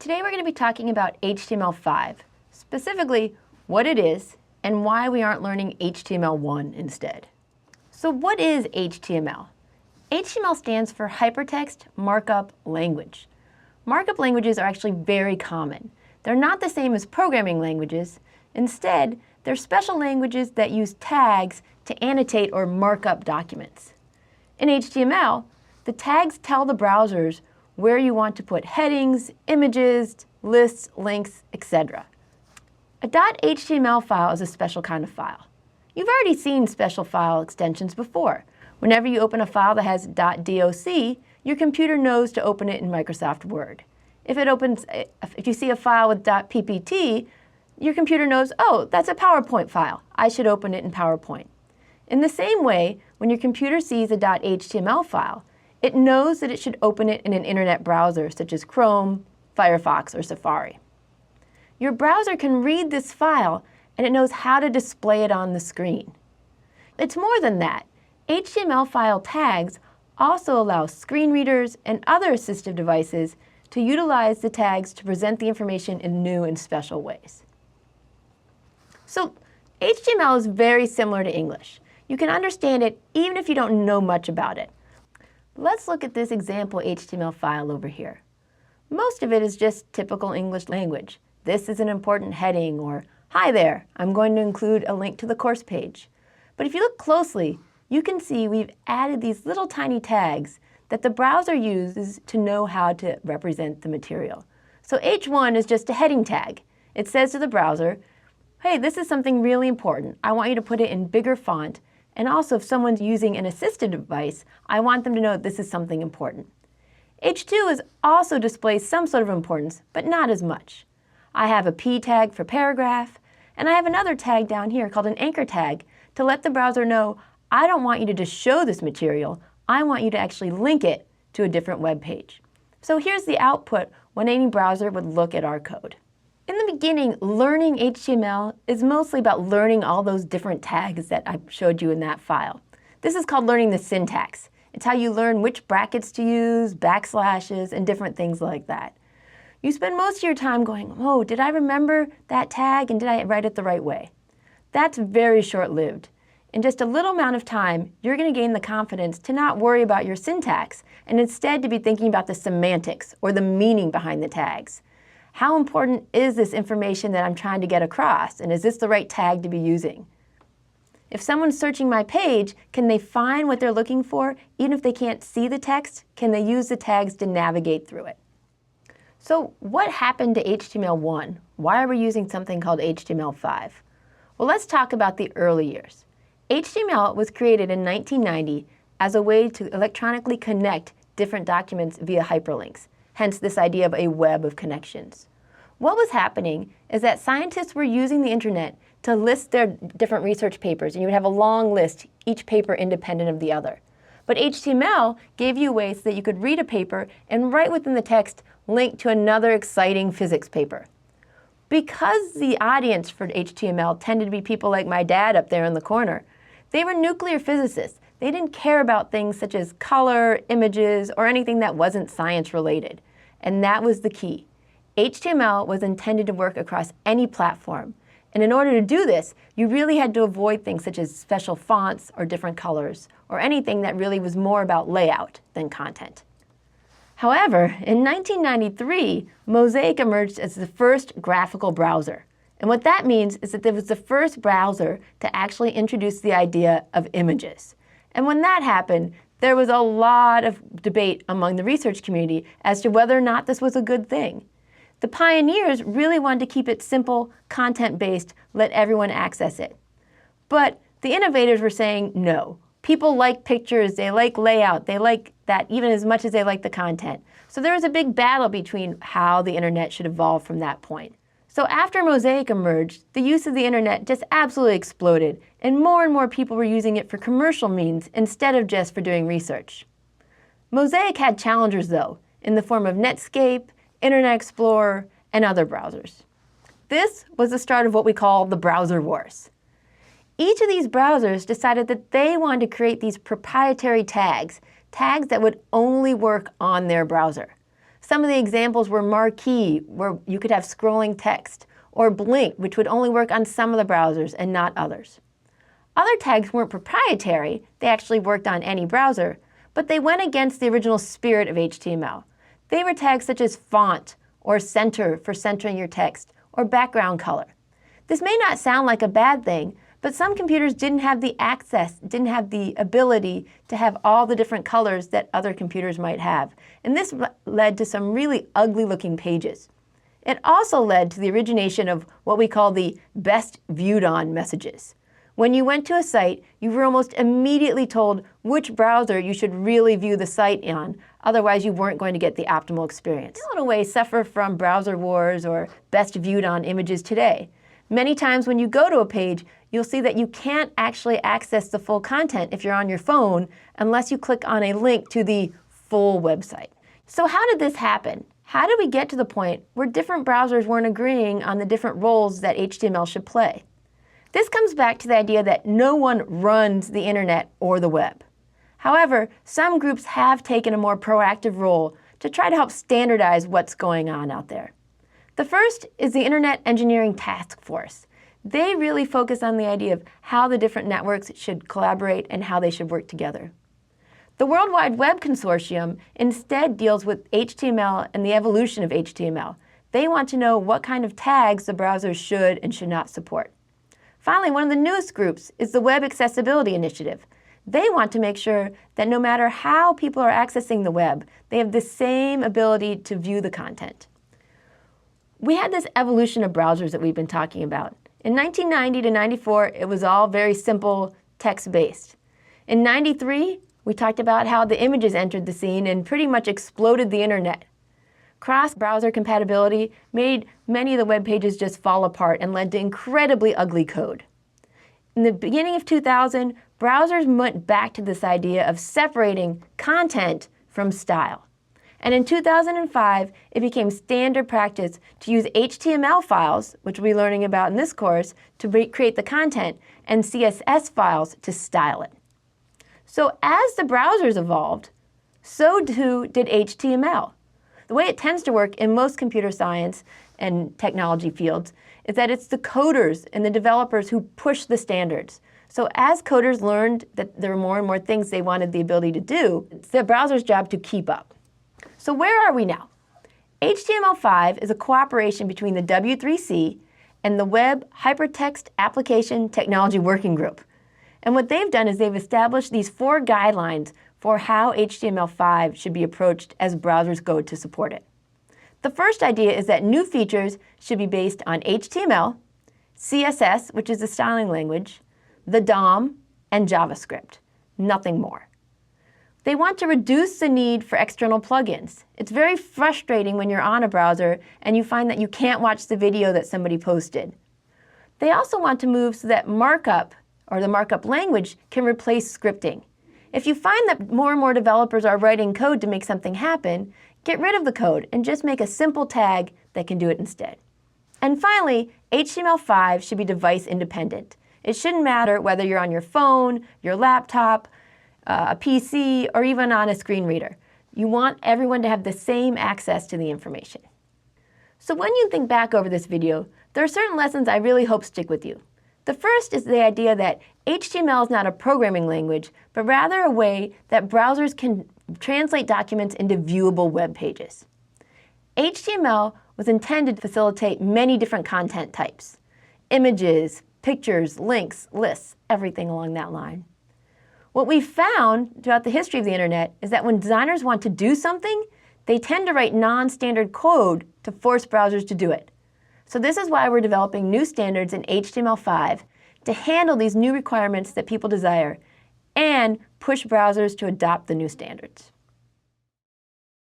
Today we're going to be talking about HTML5, specifically what it is and why we aren't learning HTML1 instead. So what is HTML? HTML stands for Hypertext Markup Language. Markup languages are actually very common. They're not the same as programming languages. Instead, they're special languages that use tags to annotate or mark up documents. In HTML, the tags tell the browsers where you want to put headings, images, lists, links, etc. A .html file is a special kind of file. You've already seen special file extensions before. Whenever you open a file that has .doc, your computer knows to open it in Microsoft Word. If you see a file with .ppt, your computer knows, oh, that's a PowerPoint file. I should open it in PowerPoint. In the same way, when your computer sees a .html file, it knows that it should open it in an internet browser such as Chrome, Firefox, or Safari. Your browser can read this file and it knows how to display it on the screen. It's more than that. HTML file tags also allow screen readers and other assistive devices to utilize the tags to present the information in new and special ways. So HTML is very similar to English. You can understand it even if you don't know much about it. Let's look at this example HTML file over here. Most of it is just typical English language. This is an important heading, or hi there, I'm going to include a link to the course page. But if you look closely, you can see we've added these little tiny tags that the browser uses to know how to represent the material. So H1 is just a heading tag. It says to the browser, hey, this is something really important. I want you to put it in bigger font. And also, if someone's using an assistive device, I want them to know this is something important. H2 also displays some sort of importance, but not as much. I have a P tag for paragraph, and I have another tag down here called an anchor tag to let the browser know, I don't want you to just show this material, I want you to actually link it to a different web page. So here's the output when any browser would look at our code. In the beginning, learning HTML is mostly about learning all those different tags that I showed you in that file. This is called learning the syntax. It's how you learn which brackets to use, backslashes, and different things like that. You spend most of your time going, oh, did I remember that tag and did I write it the right way? That's very short-lived. In just a little amount of time, you're going to gain the confidence to not worry about your syntax and instead to be thinking about the semantics or the meaning behind the tags. How important is this information that I'm trying to get across, and is this the right tag to be using? If someone's searching my page, can they find what they're looking for? Even if they can't see the text, can they use the tags to navigate through it? So what happened to HTML1? Why are we using something called HTML5? Well, let's talk about the early years. HTML was created in 1990 as a way to electronically connect different documents via hyperlinks, hence this idea of a web of connections. What was happening is that scientists were using the internet to list their different research papers, and you would have a long list, each paper independent of the other. But HTML gave you ways that you could read a paper and right within the text link to another exciting physics paper. Because the audience for HTML tended to be people like my dad up there in the corner, they were nuclear physicists. They didn't care about things such as color, images, or anything that wasn't science related. And that was the key. HTML was intended to work across any platform. And in order to do this, you really had to avoid things such as special fonts or different colors, or anything that really was more about layout than content. However, in 1993, Mosaic emerged as the first graphical browser. And what that means is that it was the first browser to actually introduce the idea of images. And when that happened, there was a lot of debate among the research community as to whether or not this was a good thing. The pioneers really wanted to keep it simple, content-based, let everyone access it. But the innovators were saying no. People like pictures, they like layout, they like that even as much as they like the content. So there was a big battle between how the internet should evolve from that point. So after Mosaic emerged, the use of the internet just absolutely exploded, and more people were using it for commercial means instead of just for doing research. Mosaic had challengers though, in the form of Netscape, Internet Explorer, and other browsers. This was the start of what we call the browser wars. Each of these browsers decided that they wanted to create these proprietary tags that would only work on their browser. Some of the examples were Marquee, where you could have scrolling text, or Blink, which would only work on some of the browsers and not others. Other tags weren't proprietary, they actually worked on any browser, but they went against the original spirit of HTML. They were tags such as font, or center for centering your text, or background color. This may not sound like a bad thing, but some computers didn't have the access, didn't have the ability to have all the different colors that other computers might have. And this led to some really ugly looking pages. It also led to the origination of what we call the best viewed on messages. When you went to a site, you were almost immediately told which browser you should really view the site on, otherwise you weren't going to get the optimal experience. We, in a way, suffer from browser wars or best viewed on images today. Many times when you go to a page, you'll see that you can't actually access the full content if you're on your phone unless you click on a link to the full website. So how did this happen? How did we get to the point where different browsers weren't agreeing on the different roles that HTML should play? This comes back to the idea that no one runs the internet or the web. However, some groups have taken a more proactive role to try to help standardize what's going on out there. The first is the Internet Engineering Task Force. They really focus on the idea of how the different networks should collaborate and how they should work together. The World Wide Web Consortium instead deals with HTML and the evolution of HTML. They want to know what kind of tags the browsers should and should not support. Finally, one of the newest groups is the Web Accessibility Initiative. They want to make sure that no matter how people are accessing the web, they have the same ability to view the content. We had this evolution of browsers that we've been talking about. In 1990 to 94, it was all very simple, text-based. In 93, we talked about how the images entered the scene and pretty much exploded the internet. Cross-browser compatibility made many of the web pages just fall apart and led to incredibly ugly code. In the beginning of 2000, browsers went back to this idea of separating content from style. And in 2005, it became standard practice to use HTML files, which we'll be learning about in this course, to create the content, and CSS files to style it. So as the browsers evolved, so too did HTML. The way it tends to work in most computer science and technology fields is that it's the coders and the developers who push the standards. So as coders learned that there were more and more things they wanted the ability to do, it's the browser's job to keep up. So where are we now? HTML5 is a cooperation between the W3C and the Web Hypertext Application Technology Working Group. And what they've done is they've established these 4 guidelines for how HTML5 should be approached as browsers go to support it. The first idea is that new features should be based on HTML, CSS, which is the styling language, the DOM, and JavaScript, nothing more. They want to reduce the need for external plugins. It's very frustrating when you're on a browser and you find that you can't watch the video that somebody posted. They also want to move so that markup, or the markup language, can replace scripting. If you find that more and more developers are writing code to make something happen, get rid of the code and just make a simple tag that can do it instead. And finally, HTML5 should be device independent. It shouldn't matter whether you're on your phone, your laptop, a PC, or even on a screen reader. You want everyone to have the same access to the information. So when you think back over this video, there are certain lessons I really hope stick with you. The first is the idea that HTML is not a programming language, but rather a way that browsers can translate documents into viewable web pages. HTML was intended to facilitate many different content types: images, pictures, links, lists, everything along that line. What we've found throughout the history of the internet is that when designers want to do something, they tend to write non-standard code to force browsers to do it. So this is why we're developing new standards in HTML5 to handle these new requirements that people desire and push browsers to adopt the new standards.